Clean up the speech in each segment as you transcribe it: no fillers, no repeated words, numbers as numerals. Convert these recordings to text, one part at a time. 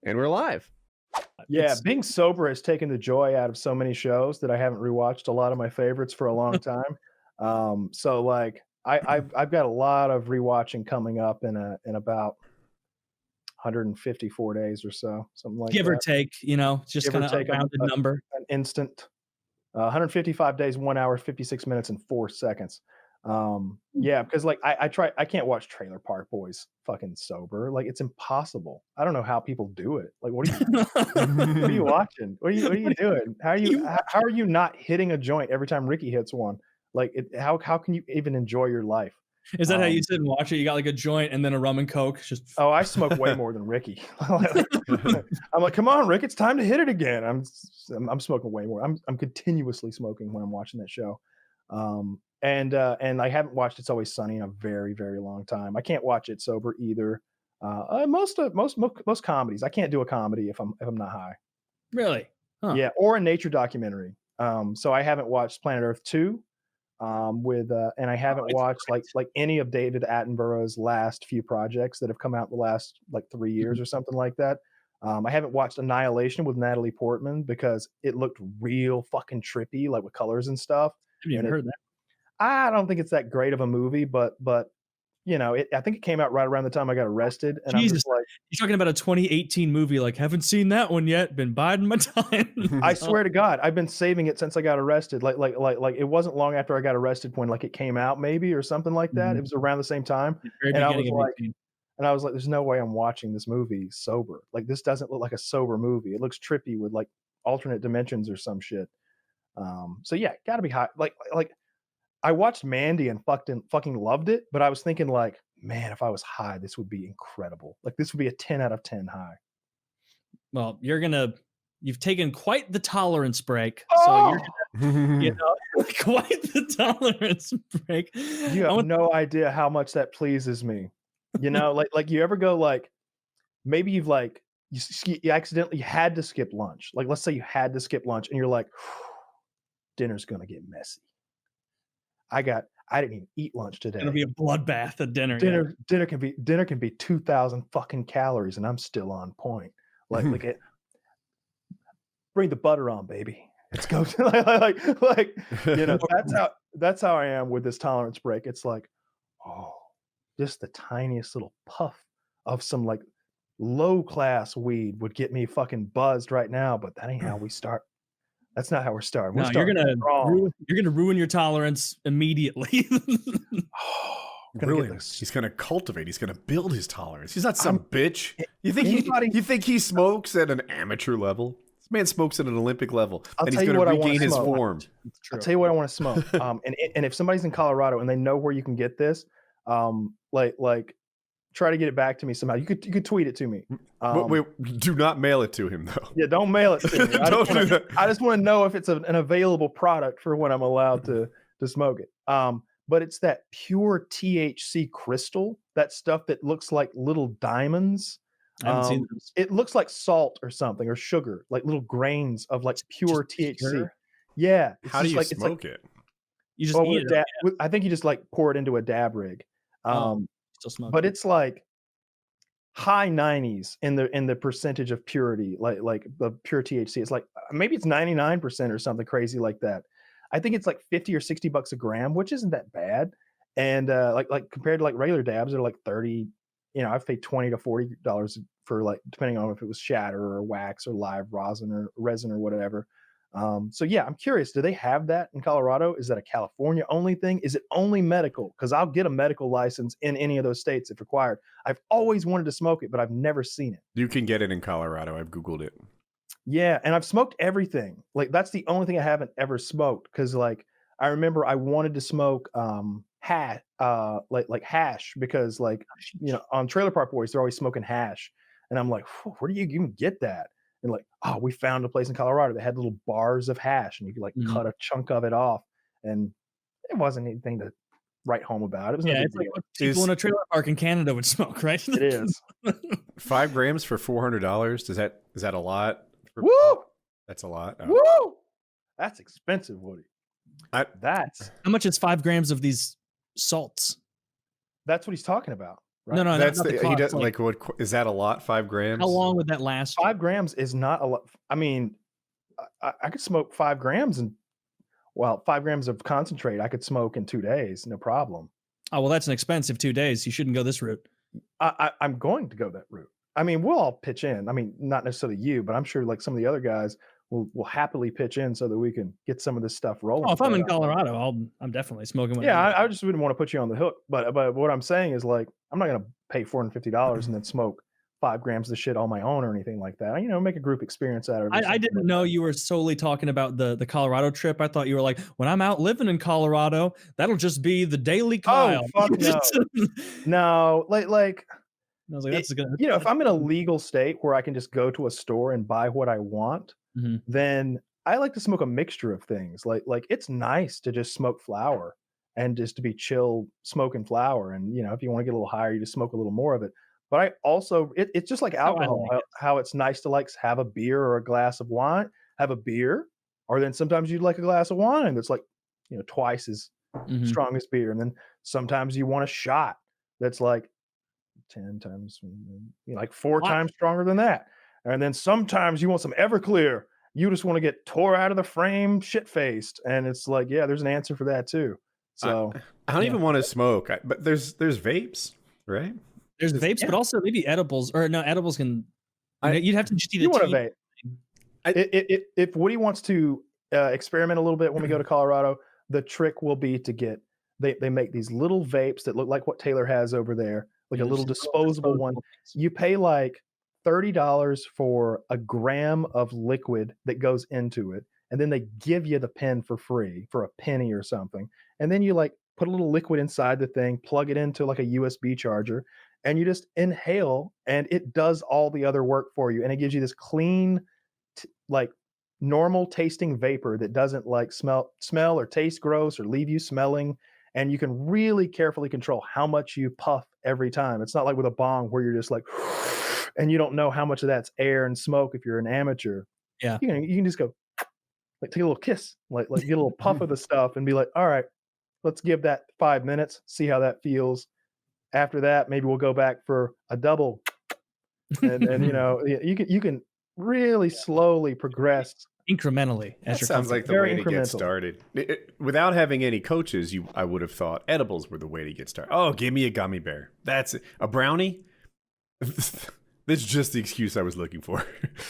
And we're live. Yeah, being sober has taken the joy out of so many shows that I haven't rewatched a lot of my favorites for a long time. So like I've got a lot of rewatching coming up in about 154 days or so, something like Give that. or take, just Give or kind of a take rounded number. an instant. 155 days, 1 hour, 56 minutes, and 4 seconds. Yeah, because like I can't watch Trailer Park Boys fucking sober. Like it's impossible. I don't know how people do it. Like what are you watching? What are you doing? How are you not hitting a joint every time Ricky hits one? Like how can you even enjoy your life? Is that how you sit and watch it? You got like a joint and then a rum and coke. Just Oh, I smoke way more than Ricky. I'm like, come on, Rick, it's time to hit it again. I'm smoking way more. I'm continuously smoking when I'm watching that show. And I haven't watched It's Always Sunny in a very, very long time. I can't watch it sober either. Most comedies, I can't do a comedy if I'm not high. Really? Huh. Yeah, or a nature documentary. So I haven't watched Planet Earth 2. And I haven't watched like any of David Attenborough's last few projects that have come out in the last like 3 years or something like that. I haven't watched Annihilation with Natalie Portman because it looked real fucking trippy, like with colors and stuff. Have you heard that? I don't think it's that great of a movie, but I think it came out right around the time I got arrested. And Jesus, I'm just like, you're talking about a 2018 movie. Like, haven't seen that one yet. Been biding my time. I swear to God, I've been saving it since I got arrested. Like it wasn't long after I got arrested when like it came out, maybe or something like that. It was around the same time, and I was like, there's no way I'm watching this movie sober. Like this doesn't look like a sober movie. It looks trippy with like alternate dimensions or some shit. So yeah, gotta be high. Like I watched Mandy and fucking loved it, but I was thinking like, man, if I was high, this would be incredible. Like this would be a 10 out of 10 high. Well, you've taken quite the tolerance break. Oh! So you're quite the tolerance break. You have no idea how much that pleases me. Like you ever go like, maybe you've like, you accidentally had to skip lunch. Like, let's say you had to skip lunch and you're like, dinner's going to get messy. I didn't even eat lunch today. It's gonna be a bloodbath at dinner. Dinner can be 2,000 fucking calories, and I'm still on point. Like it. Bring the butter on, baby. Let's go. That's how I am with this tolerance break. It's like, oh, just the tiniest little puff of some like low class weed would get me fucking buzzed right now. But that ain't how we start. That's not how we're starting. No, you're gonna ruin your tolerance immediately. Really? He's gonna cultivate. He's gonna build his tolerance. He's not some bitch. You think he smokes at an amateur level? This man smokes at an Olympic level, and he's gonna regain his form. I'll tell you what I want to smoke. And if somebody's in Colorado and they know where you can get this, like try to get it back to me somehow. You could tweet it to me. Wait, do not mail it to him though. Yeah, don't mail it to me. I just want to know if it's an available product for when I'm allowed to smoke it. But it's that pure THC crystal, that stuff that looks like little diamonds. I haven't seen this. It looks like salt or something, or sugar, like little grains of like pure THC. Pure? Yeah. How do you smoke it? You just eat it. I think you just like pour it into a dab rig. Still smoke. But it's like high 90s in the percentage of purity, like the pure THC. It's like maybe it's 99% or something crazy like that. I think it's like $50 or $60 a gram, which isn't that bad. And like compared to like regular dabs, they're like 30. I've paid $20 to $40 for like, depending on if it was shatter or wax or live resin or whatever. So yeah, I'm curious. Do they have that in Colorado? Is that a California only thing? Is it only medical? Because I'll get a medical license in any of those states if required. I've always wanted to smoke it, but I've never seen it. You can get it in Colorado. I've Googled it. Yeah, and I've smoked everything. Like that's the only thing I haven't ever smoked. Because like I remember I wanted to smoke hash, like hash, because like on Trailer Park Boys they're always smoking hash, and I'm like, where do you even get that? And like, oh, we found a place in Colorado that had little bars of hash, and you could like cut a chunk of it off, and it wasn't anything to write home about. It was it's like what people in a trailer park in Canada would smoke, right? It is. 5 grams for $400. Is that a lot? Woo! That's a lot. Oh. Woo! That's expensive, Woody. How much is 5 grams of these salts? That's what he's talking about. right? No, That's not the he cost. does like what is that a lot? 5 grams? How long would that last? 5 grams is not a lot. I mean, I could smoke 5 grams and 5 grams of concentrate I could smoke in 2 days, no problem. Oh, well, that's an expensive 2 days. You shouldn't go this route. I'm going to go that route. I mean, we'll all pitch in. I mean, not necessarily you, but I'm sure like some of the other guys will happily pitch in so that we can get some of this stuff rolling. Oh, if I'm in Colorado, I'm definitely smoking. Yeah, I just wouldn't want to put you on the hook. But what I'm saying is like, I'm not going to pay $450 and then smoke 5 grams of shit on my own or anything like that. You know, make a group experience out of it. I didn't know you were solely talking about the Colorado trip. I thought you were like, when I'm out living in Colorado, that'll just be the daily Kyle. Oh, fuck no. No, like I was like, that's good. You know, if I'm in a legal state where I can just go to a store and buy what I want, then I like to smoke a mixture of things. Like it's nice to just smoke flower and just to be chill smoking flower. And you know, if you want to get a little higher, you just smoke a little more of it. But I also it's just like alcohol, how it's nice to like have a beer or a glass of wine, have a beer, or then sometimes you'd like a glass of wine that's like, you know, twice as strong as beer. And then sometimes you want a shot that's like 10 times, you know, like 4 times stronger than that. And then sometimes you want some Everclear. You just want to get tore out of the frame, shit-faced. And it's like, yeah, there's an answer for that too. So I don't even want to smoke, but there's vapes, right? There's vapes, but also maybe edibles. Or no, edibles can. You'd have to just eat. You want a vape? If Woody wants to experiment a little bit when we go to Colorado, the trick will be to get. They make these little vapes that look like what Taylor has over there, like a little disposable one. You pay like $30 for a gram of liquid that goes into it, and then they give you the pen for free for a penny or something. And then you like put a little liquid inside the thing, plug it into like a USB charger, and you just inhale, and it does all the other work for you. And it gives you this clean, like normal tasting vapor that doesn't like smell or taste gross or leave you smelling. And you can really carefully control how much you puff every time. It's not like with a bong where you're just like, and you don't know how much of that's air and smoke if you're an amateur. Yeah. You can just go, like take a little kiss, like get a little puff of the stuff and be like, all right, let's give that 5 minutes, see how that feels. After that, maybe we'll go back for a double. And you know, you can really slowly progress. Incrementally. That sounds like the way to get started. Without having any coaches, I would have thought edibles were the way to get started. Oh, give me a gummy bear. That's it. A brownie? That's just the excuse I was looking for.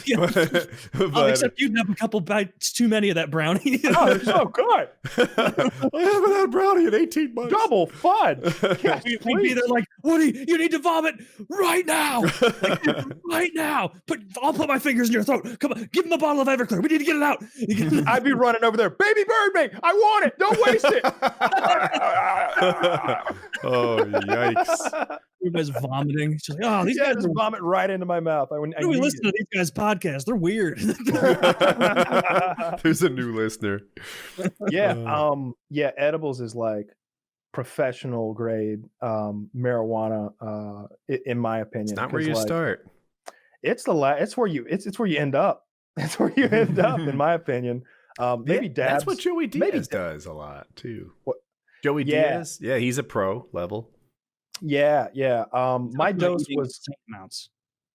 Yeah. Except you'd have a couple bites too many of that brownie. Oh, it's so good. I haven't had a brownie in 18 months. Double fun. Yes, we'd be there like, Woody, you need to vomit right now. Right now. I'll put my fingers in your throat. Come on, give him a bottle of Everclear. We need to get it out. I'd be running over there. Baby bird me. I want it. Don't waste it. Oh, yikes. Everybody's vomiting. It's just like, oh, these guys just vomit right into my mouth. We listen to these guys' podcasts. They're weird. There's a new listener. Yeah. Yeah. Edibles is like professional grade marijuana, in my opinion. It's not where you start. It's it's where you end up. It's where you end up, in my opinion. Maybe dabs. That's what Joey Diaz does a lot too. What? Joey Diaz? Yeah, he's a pro level. Yeah. My dose was amounts.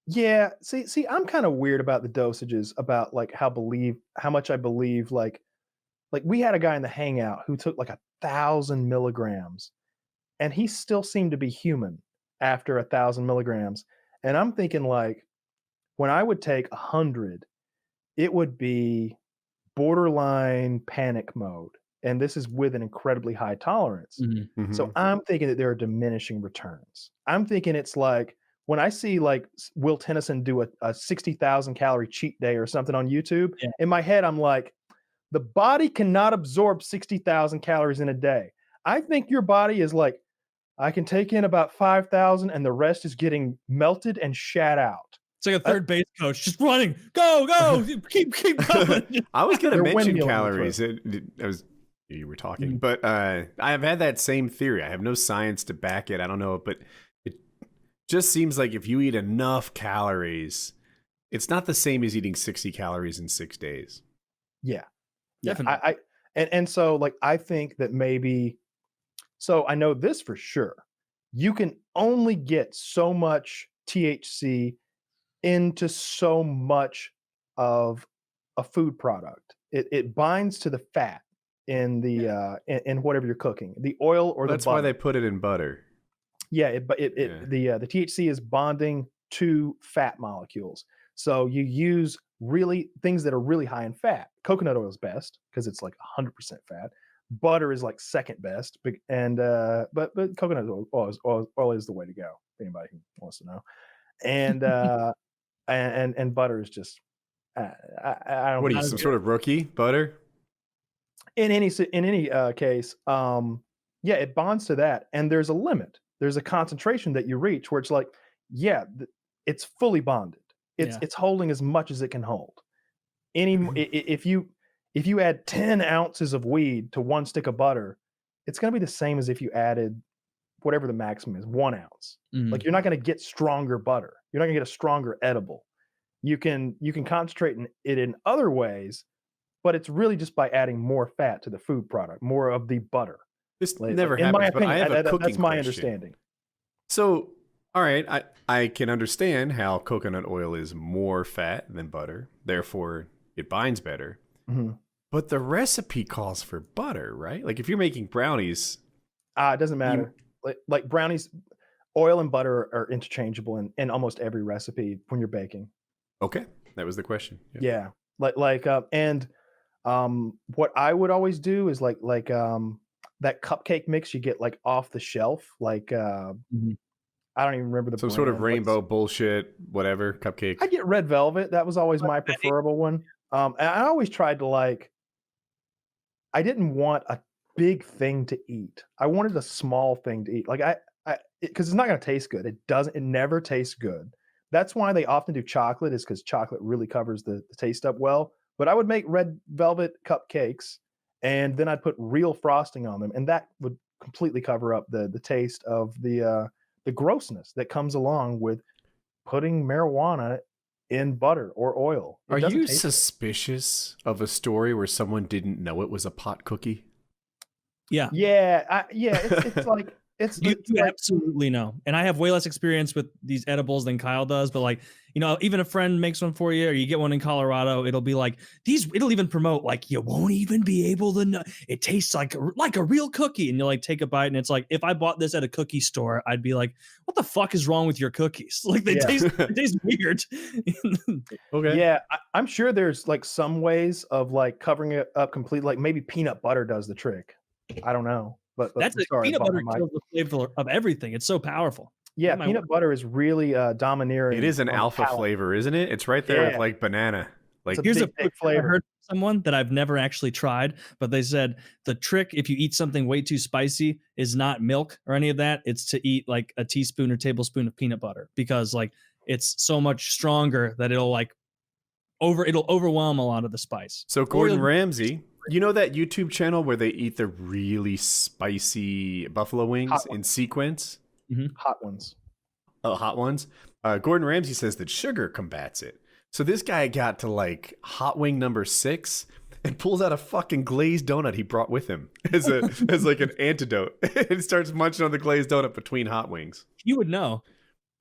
Yeah. See, I'm kind of weird about the dosages, about like how much I believe. Like we had a guy in the hangout who took like 1,000 milligrams, and he still seemed to be human after 1,000 milligrams. And I'm thinking like, when I would take 100, it would be borderline panic mode. And this is with an incredibly high tolerance. Mm-hmm. So I'm thinking that there are diminishing returns. I'm thinking it's like when I see like Will Tennyson do a 60,000 calorie cheat day or something on YouTube, in my head, I'm like, the body cannot absorb 60,000 calories in a day. I think your body is like, I can take in about 5,000 and the rest is getting melted and shat out. It's like a third base coach just running. Go, keep going. I was going to mention calories. You were talking, but I have had that same theory. I have no science to back it. I don't know, but it just seems like if you eat enough calories, it's not the same as eating 60 calories in 6 days. Yeah, definitely. And so like I think that maybe. So I know this for sure. you can only get so much THC into so much of a food product. It binds to the fat in the in whatever you're cooking, the oil or That's the butter. why they put it in butter. Yeah, the THC is bonding to fat molecules. So you use really things that are really high in fat. Coconut oil is best because it's like 100% fat. Butter is like second best, and but coconut oil is the way to go. If anybody who wants to know, and and butter is just I don't. What are you, some sort of rookie? Butter? In any case, yeah, it bonds to that, and there's a limit. There's a concentration that you reach where it's like, yeah, it's fully bonded. It's holding as much as it can hold. If you add 10 ounces of weed to 1 stick of butter, it's going to be the same as if you added whatever the maximum is, 1 ounce. Like you're not going to get stronger butter. You're not going to get a stronger edible. You can concentrate it in other ways, but it's really just by adding more fat to the food product, more of the butter. This never happens, my opinion, but I have a cooking that's my question. understanding. So, all right, I can understand how coconut oil is more fat than butter, therefore it binds better. Mm-hmm. But the recipe calls for butter, right? Like if you're making brownies, it doesn't matter. Like brownies, oil and butter are interchangeable in almost every recipe when you're baking. Okay, that was the question. Yeah, and what I would always do is like that cupcake mix you get like off the shelf, like I don't even remember the some brand. Sort of rainbow bullshit, whatever cupcake. I get Red Velvet. That was always my preferable one. And I always tried to I didn't want a big thing to eat. I wanted a small thing to eat. Like because it's not going to taste good. It never tastes good. That's why they often do chocolate, is because chocolate really covers the taste up well. But I would make Red Velvet cupcakes, and then I'd put real frosting on them, and that would completely cover up the taste of the grossness that comes along with putting marijuana in butter or oil. Are you suspicious of a story where someone didn't know it was a pot cookie? Yeah. Yeah. It's like you absolutely know. And I have way less experience with these edibles than Kyle does, but even a friend makes one for you, or you get one in Colorado, it'll be like it'll even promote you won't even be able to know. It tastes like a real cookie. And you'll take a bite, and it's like, if I bought this at a cookie store, I'd be like, what the fuck is wrong with your cookies? They taste weird. Okay. Yeah. I'm sure there's some ways of covering it up completely. Like maybe peanut butter does the trick. I don't know. But that's peanut butter kills the flavor of everything. It's so powerful. Yeah, peanut butter is really domineering. It is an alpha flavor, isn't it? It's right there with banana. Here's a flavor. I heard from someone that I've never actually tried, but they said the trick, if you eat something way too spicy, is not milk or any of that. It's to eat a teaspoon or tablespoon of peanut butter, because it's so much stronger that it'll overwhelm a lot of the spice. So Gordon Ramsay, you know that YouTube channel where they eat the really spicy buffalo wings in sequence? Mm-hmm. Hot ones. Oh, hot ones. Gordon Ramsay says that sugar combats it. So this guy got to hot wing number 6 and pulls out a fucking glazed donut he brought with him as an antidote. And starts munching on the glazed donut between hot wings. You would know.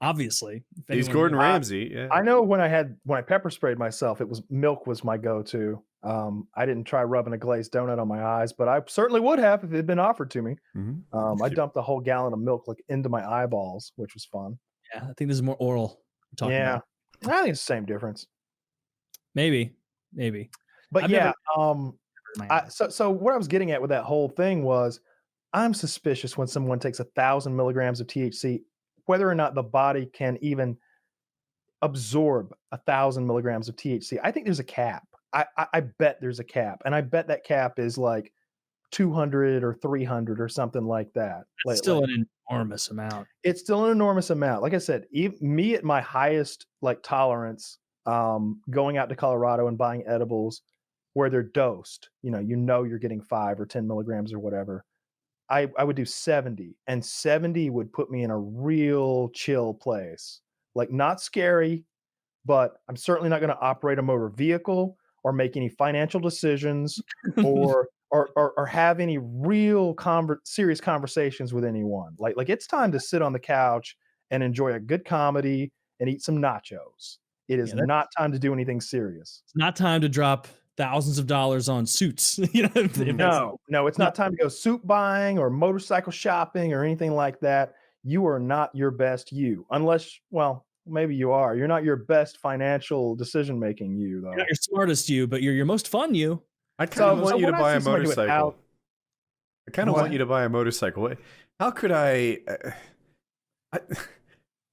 Obviously, he's Gordon Ramsay. Yeah, I know when I pepper sprayed myself, milk was my go-to. I didn't try rubbing a glazed donut on my eyes, but I certainly would have if it had been offered to me. Mm-hmm. I dumped a whole gallon of milk into my eyeballs, which was fun. Yeah, I think this is more oral. Yeah, I think it's the same difference. Maybe. But so what I was getting at with that whole thing was, I'm suspicious when someone takes 1,000 milligrams of THC, whether or not the body can even absorb 1,000 milligrams of THC. I think there's a cap. I bet there's a cap, and I bet that cap is 200 or 300 or something like that. It's still an enormous amount. It's still an enormous amount. Like I said, me at my highest tolerance, going out to Colorado and buying edibles where they're dosed, you're getting 5 or 10 milligrams or whatever. I would do 70, and 70 would put me in a real chill place. Not scary, but I'm certainly not going to operate a motor vehicle or make any financial decisions or or have any real serious conversations with anyone. Like it's time to sit on the couch and enjoy a good comedy and eat some nachos. It is not time to do anything serious. It's not time to drop thousands of dollars on suits. No, it's not time to go suit buying or motorcycle shopping or anything like that. You are not your best you, unless, well, maybe you are. You're not your best financial decision making you, though. You're not your smartest you, but you're your most fun you. I kind of want you to buy a motorcycle. I kind of want you to buy a motorcycle. How could I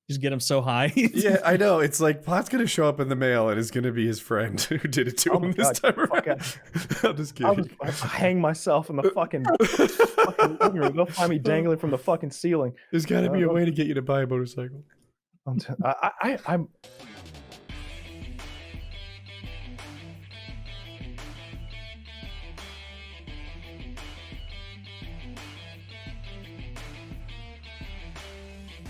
just get him so high? Yeah, I know. It's like Plat's gonna show up in the mail and it's gonna be his friend who did it to him this time around. I'm just kidding. I hang myself in the fucking living room. They'll find me dangling from the fucking ceiling. There's got to be a way to get you to buy a motorcycle. I'm